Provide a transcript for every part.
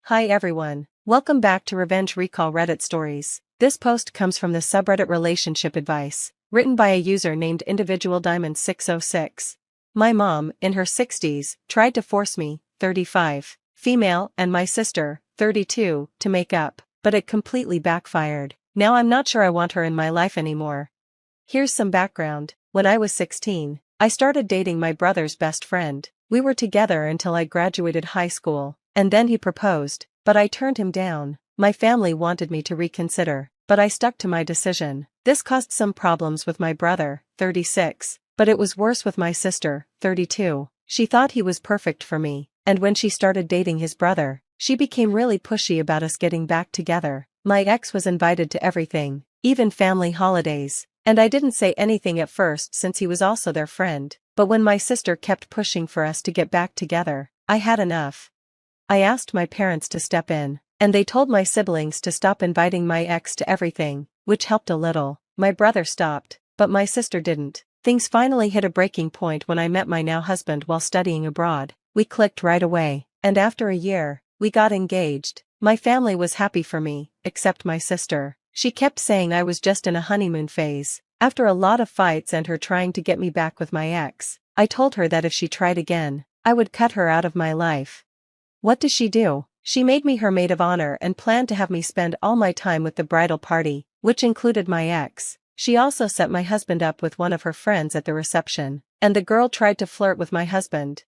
Hi everyone. Welcome back to Revenge Recall Reddit Stories. This post comes from the subreddit Relationship Advice, written by a user named Individual Diamond 606. My mom, in her 60s, tried to force me, 35, female, and my sister, 32, to make up, but it completely backfired. Now I'm not sure I want her in my life anymore. Here's some background. When I was 16, I started dating my brother's best friend. We were together until I graduated high school, and then he proposed, but I turned him down. My family wanted me to reconsider, but I stuck to my decision. This caused some problems with my brother, 36, but it was worse with my sister, 32. She thought he was perfect for me, and when she started dating his brother, she became really pushy about us getting back together. My ex was invited to everything, even family holidays, and I didn't say anything at first since he was also their friend, but when my sister kept pushing for us to get back together, I had enough. I asked my parents to step in, and they told my siblings to stop inviting my ex to everything, which helped a little. My brother stopped, but my sister didn't. Things finally hit a breaking point when I met my now husband while studying abroad. We clicked right away, and after a year, we got engaged. My family was happy for me, except my sister. She kept saying I was just in a honeymoon phase. After a lot of fights and her trying to get me back with my ex, I told her that if she tried again, I would cut her out of my life. What does she do? She made me her maid of honor and planned to have me spend all my time with the bridal party, which included my ex. She also set my husband up with one of her friends at the reception, and the girl tried to flirt with my husband.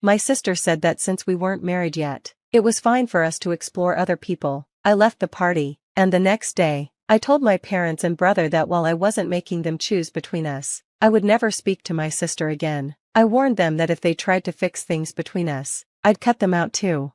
My sister said that since we weren't married yet, it was fine for us to explore other people. I left the party, and the next day, I told my parents and brother that while I wasn't making them choose between us, I would never speak to my sister again. I warned them that if they tried to fix things between us, I'd cut them out too.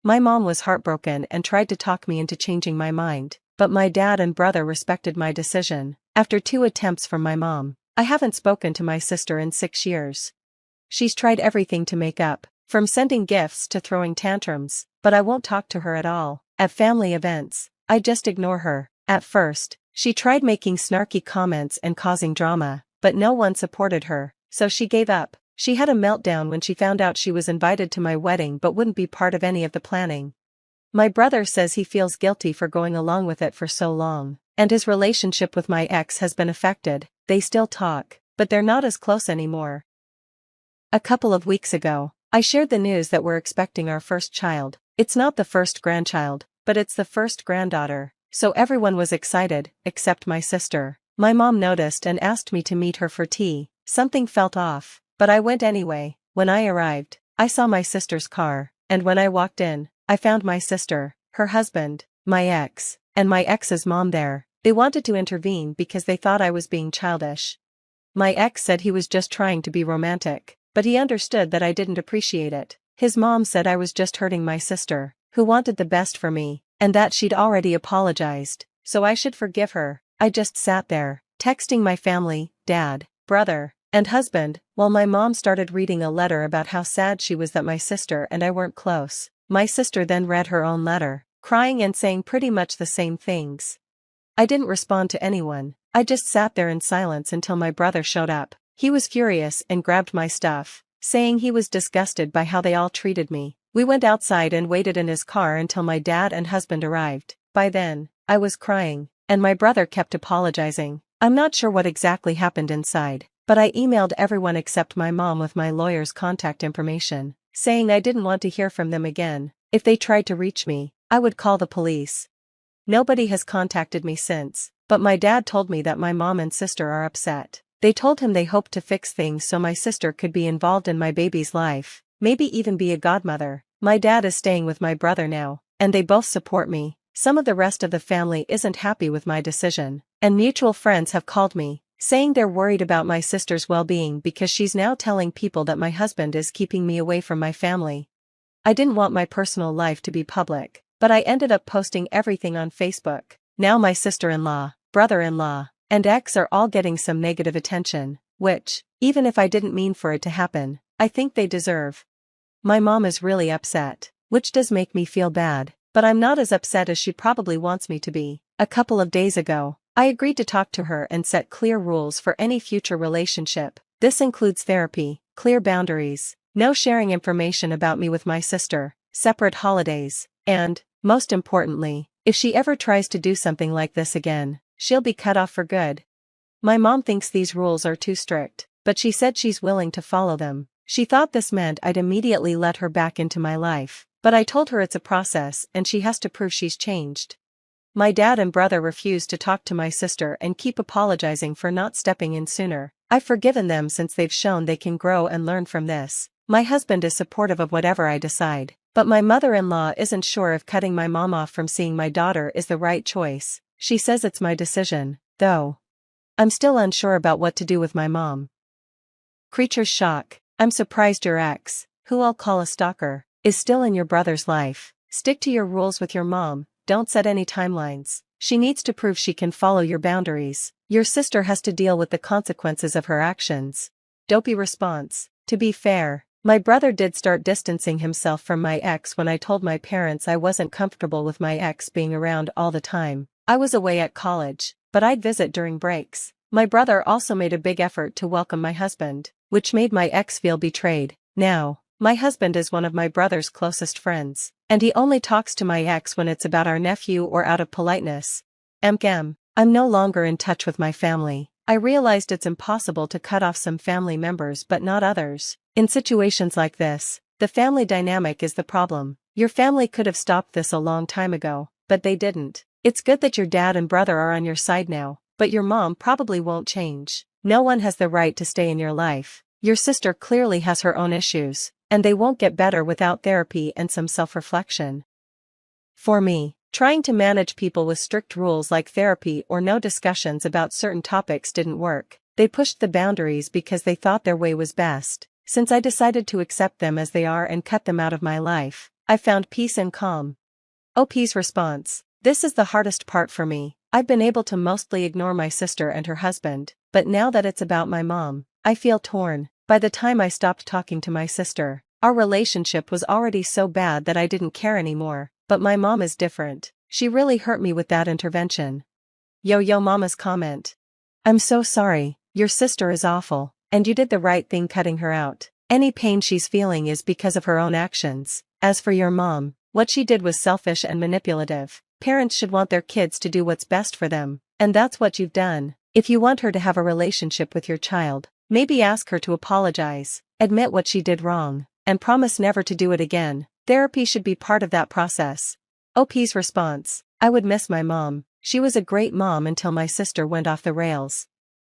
My mom was heartbroken and tried to talk me into changing my mind, but my dad and brother respected my decision. After 2 attempts from my mom, I haven't spoken to my sister in 6 years. She's tried everything to make up, from sending gifts to throwing tantrums, but I won't talk to her at all. At family events, I just ignore her. At first, she tried making snarky comments and causing drama, but no one supported her, so she gave up. She had a meltdown when she found out she was invited to my wedding but wouldn't be part of any of the planning. My brother says he feels guilty for going along with it for so long, and his relationship with my ex has been affected. They still talk, but they're not as close anymore. A couple of weeks ago, I shared the news that we're expecting our first child. It's not the first grandchild, but it's the first granddaughter, so everyone was excited, except my sister. My mom noticed and asked me to meet her for tea. Something felt off, but I went anyway. When I arrived, I saw my sister's car, and when I walked in, I found my sister, her husband, my ex, and my ex's mom there. They wanted to intervene because they thought I was being childish. My ex said he was just trying to be romantic, but he understood that I didn't appreciate it. His mom said I was just hurting my sister, who wanted the best for me, and that she'd already apologized, so I should forgive her. I just sat there, texting my family, dad, brother, and husband, while my mom started reading a letter about how sad she was that my sister and I weren't close. My sister then read her own letter, crying and saying pretty much the same things. I didn't respond to anyone. I just sat there in silence until my brother showed up. He was furious and grabbed my stuff, saying he was disgusted by how they all treated me. We went outside and waited in his car until my dad and husband arrived. By then, I was crying, and my brother kept apologizing. I'm not sure what exactly happened inside, but I emailed everyone except my mom with my lawyer's contact information, saying I didn't want to hear from them again. If they tried to reach me, I would call the police. Nobody has contacted me since, but my dad told me that my mom and sister are upset. They told him they hoped to fix things so my sister could be involved in my baby's life, maybe even be a godmother. My dad is staying with my brother now, and they both support me. Some of the rest of the family isn't happy with my decision, and mutual friends have called me, saying they're worried about my sister's well-being because she's now telling people that my husband is keeping me away from my family. I didn't want my personal life to be public, but I ended up posting everything on Facebook. Now my sister-in-law, brother-in-law, and ex are all getting some negative attention, which, even if I didn't mean for it to happen, I think they deserve. My mom is really upset, which does make me feel bad, but I'm not as upset as she probably wants me to be. A couple of days ago, I agreed to talk to her and set clear rules for any future relationship. This includes therapy, clear boundaries, no sharing information about me with my sister, separate holidays, And, most importantly, if she ever tries to do something like this again, she'll be cut off for good. My mom thinks these rules are too strict, but she said she's willing to follow them. She thought this meant I'd immediately let her back into my life, but I told her it's a process and she has to prove she's changed. My dad and brother refuse to talk to my sister and keep apologizing for not stepping in sooner. I've forgiven them since they've shown they can grow and learn from this. My husband is supportive of whatever I decide, but my mother-in-law isn't sure if cutting my mom off from seeing my daughter is the right choice. She says it's my decision, though. I'm still unsure about what to do with my mom. Creature's shock. I'm surprised your ex, who I'll call a stalker, is still in your brother's life. Stick to your rules with your mom, don't set any timelines. She needs to prove she can follow your boundaries. Your sister has to deal with the consequences of her actions. Dopey response. To be fair, my brother did start distancing himself from my ex when I told my parents I wasn't comfortable with my ex being around all the time. I was away at college, but I'd visit during breaks. My brother also made a big effort to welcome my husband, which made my ex feel betrayed. Now, my husband is one of my brother's closest friends, and he only talks to my ex when it's about our nephew or out of politeness. I'm no longer in touch with my family. I realized it's impossible to cut off some family members but not others. In situations like this, the family dynamic is the problem. Your family could have stopped this a long time ago, but they didn't. It's good that your dad and brother are on your side now, but your mom probably won't change. No one has the right to stay in your life. Your sister clearly has her own issues, and they won't get better without therapy and some self-reflection. For me, trying to manage people with strict rules like therapy or no discussions about certain topics didn't work. They pushed the boundaries because they thought their way was best. Since I decided to accept them as they are and cut them out of my life, I found peace and calm. OP's response. This is the hardest part for me. I've been able to mostly ignore my sister and her husband, but now that it's about my mom, I feel torn. By the time I stopped talking to my sister, our relationship was already so bad that I didn't care anymore, but my mom is different. She really hurt me with that intervention. Yo mama's comment. I'm so sorry, your sister is awful, and you did the right thing cutting her out. Any pain she's feeling is because of her own actions. As for your mom, what she did was selfish and manipulative. Parents should want their kids to do what's best for them, and that's what you've done. If you want her to have a relationship with your child, maybe ask her to apologize, admit what she did wrong, and promise never to do it again. Therapy should be part of that process. OP's response. I would miss my mom. She was a great mom until my sister went off the rails.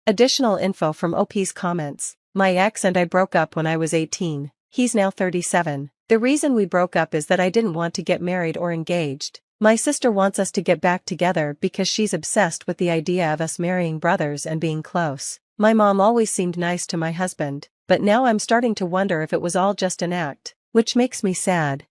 Additional info from OP's comments. My ex and I broke up when I was 18. He's now 37. The reason we broke up is that I didn't want to get married or engaged. My sister wants us to get back together because she's obsessed with the idea of us marrying brothers and being close. My mom always seemed nice to my husband, but now I'm starting to wonder if it was all just an act, which makes me sad.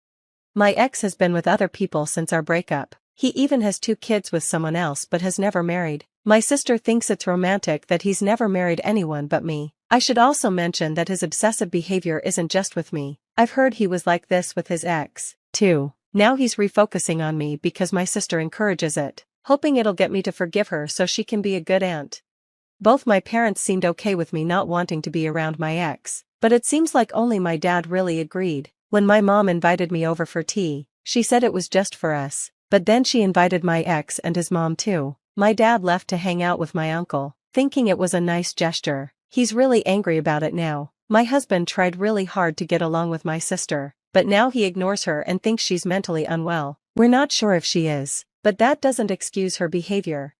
My ex has been with other people since our breakup. He even has 2 kids with someone else but has never married. My sister thinks it's romantic that he's never married anyone but me. I should also mention that his obsessive behavior isn't just with me. I've heard he was like this with his ex, too. Now he's refocusing on me because my sister encourages it, hoping it'll get me to forgive her so she can be a good aunt. Both my parents seemed okay with me not wanting to be around my ex, but it seems like only my dad really agreed. When my mom invited me over for tea, she said it was just for us, but then she invited my ex and his mom too. My dad left to hang out with my uncle, thinking it was a nice gesture. He's really angry about it now. My husband tried really hard to get along with my sister, but now he ignores her and thinks she's mentally unwell. We're not sure if she is, but that doesn't excuse her behavior.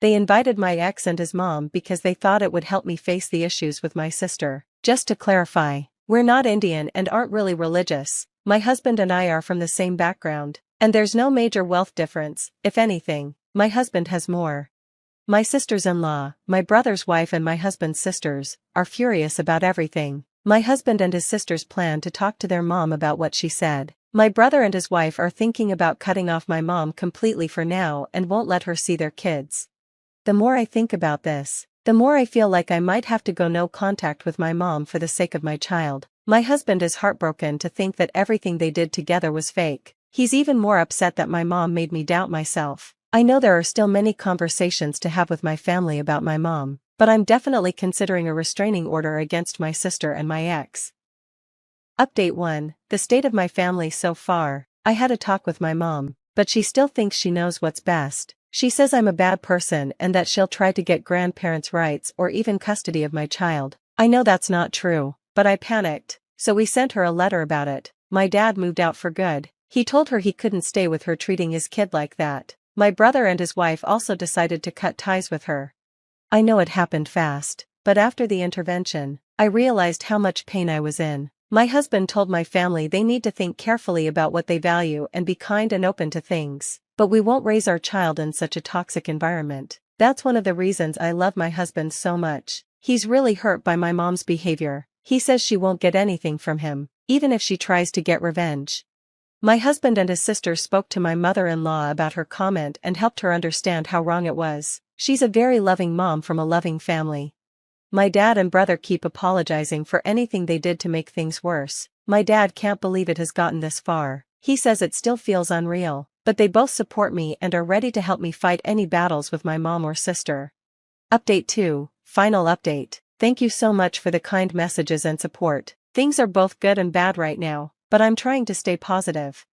They invited my ex and his mom because they thought it would help me face the issues with my sister. Just to clarify, we're not Indian and aren't really religious. My husband and I are from the same background, and there's no major wealth difference. If anything, my husband has more. My sisters-in-law, my brother's wife and my husband's sisters, are furious about everything. My husband and his sisters plan to talk to their mom about what she said. My brother and his wife are thinking about cutting off my mom completely for now and won't let her see their kids. The more I think about this, the more I feel like I might have to go no contact with my mom for the sake of my child. My husband is heartbroken to think that everything they did together was fake. He's even more upset that my mom made me doubt myself. I know there are still many conversations to have with my family about my mom, but I'm definitely considering a restraining order against my sister and my ex. Update 1. The state of my family so far. I had a talk with my mom, but she still thinks she knows what's best. She says I'm a bad person and that she'll try to get grandparents' rights or even custody of my child. I know that's not true, but I panicked, so we sent her a letter about it. My dad moved out for good. He told her he couldn't stay with her treating his kid like that. My brother and his wife also decided to cut ties with her. I know it happened fast, but after the intervention, I realized how much pain I was in. My husband told my family they need to think carefully about what they value and be kind and open to things. But we won't raise our child in such a toxic environment. That's one of the reasons I love my husband so much. He's really hurt by my mom's behavior. He says she won't get anything from him, even if she tries to get revenge. My husband and his sister spoke to my mother-in-law about her comment and helped her understand how wrong it was. She's a very loving mom from a loving family. My dad and brother keep apologizing for anything they did to make things worse. My dad can't believe it has gotten this far. He says it still feels unreal. But they both support me and are ready to help me fight any battles with my mom or sister. Update 2, final update. Thank you so much for the kind messages and support. Things are both good and bad right now, but I'm trying to stay positive.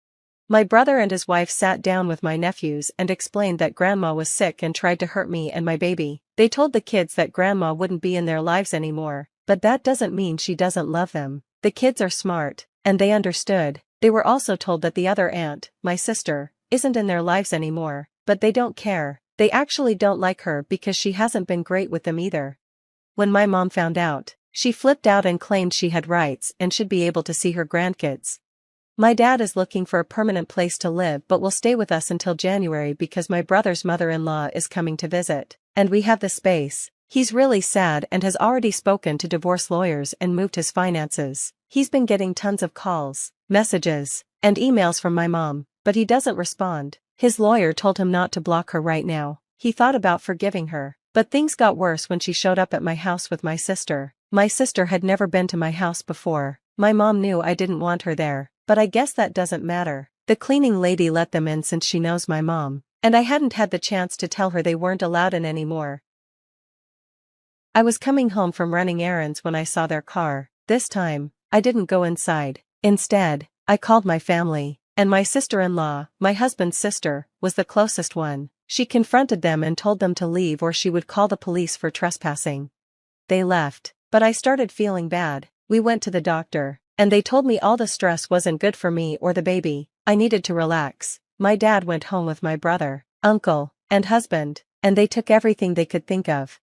My brother and his wife sat down with my nephews and explained that grandma was sick and tried to hurt me and my baby. They told the kids that grandma wouldn't be in their lives anymore, but that doesn't mean she doesn't love them. The kids are smart, and they understood. They were also told that the other aunt, my sister, isn't in their lives anymore, but they don't care. They actually don't like her because she hasn't been great with them either. When my mom found out, she flipped out and claimed she had rights and should be able to see her grandkids. My dad is looking for a permanent place to live but will stay with us until January because my brother's mother-in-law is coming to visit, and we have the space. He's really sad and has already spoken to divorce lawyers and moved his finances. He's been getting tons of calls, messages, and emails from my mom, but he doesn't respond. His lawyer told him not to block her right now. He thought about forgiving her, but things got worse when she showed up at my house with my sister. My sister had never been to my house before. My mom knew I didn't want her there, but I guess that doesn't matter. The cleaning lady let them in since she knows my mom, and I hadn't had the chance to tell her they weren't allowed in anymore. I was coming home from running errands when I saw their car. This time, I didn't go inside. Instead, I called my family. And my sister-in-law, my husband's sister, was the closest one. She confronted them and told them to leave or she would call the police for trespassing. They left, but I started feeling bad. We went to the doctor, and they told me all the stress wasn't good for me or the baby. I needed to relax. My dad went home with my brother, uncle, and husband, and they took everything they could think of.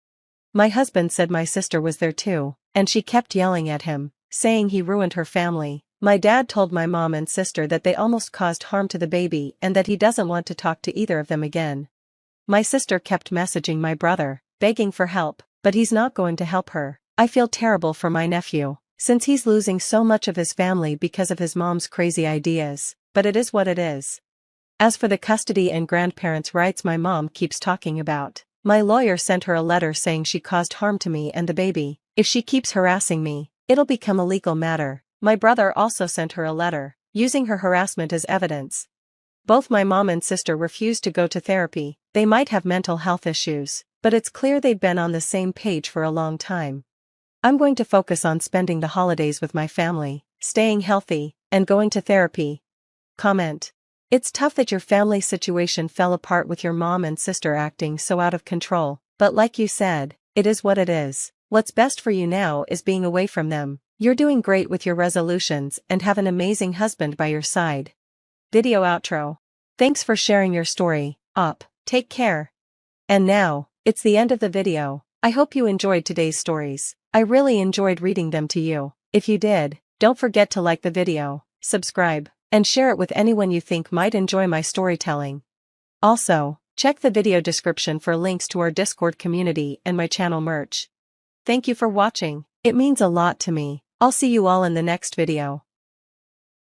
My husband said my sister was there too, and she kept yelling at him, saying he ruined her family. My dad told my mom and sister that they almost caused harm to the baby and that he doesn't want to talk to either of them again. My sister kept messaging my brother, begging for help, but he's not going to help her. I feel terrible for my nephew, since he's losing so much of his family because of his mom's crazy ideas, but it is what it is. As for the custody and grandparents' rights my mom keeps talking about, my lawyer sent her a letter saying she caused harm to me and the baby. If she keeps harassing me, it'll become a legal matter. My brother also sent her a letter, using her harassment as evidence. Both my mom and sister refused to go to therapy. They might have mental health issues, but it's clear they've been on the same page for a long time. I'm going to focus on spending the holidays with my family, staying healthy, and going to therapy. Comment. It's tough that your family situation fell apart with your mom and sister acting so out of control, but like you said, it is what it is. What's best for you now is being away from them. You're doing great with your resolutions and have an amazing husband by your side. Video outro. Thanks for sharing your story, Op. Take care. And now, it's the end of the video. I hope you enjoyed today's stories. I really enjoyed reading them to you. If you did, don't forget to like the video, subscribe, and share it with anyone you think might enjoy my storytelling. Also, check the video description for links to our Discord community and my channel merch. Thank you for watching. It means a lot to me. I'll see you all in the next video.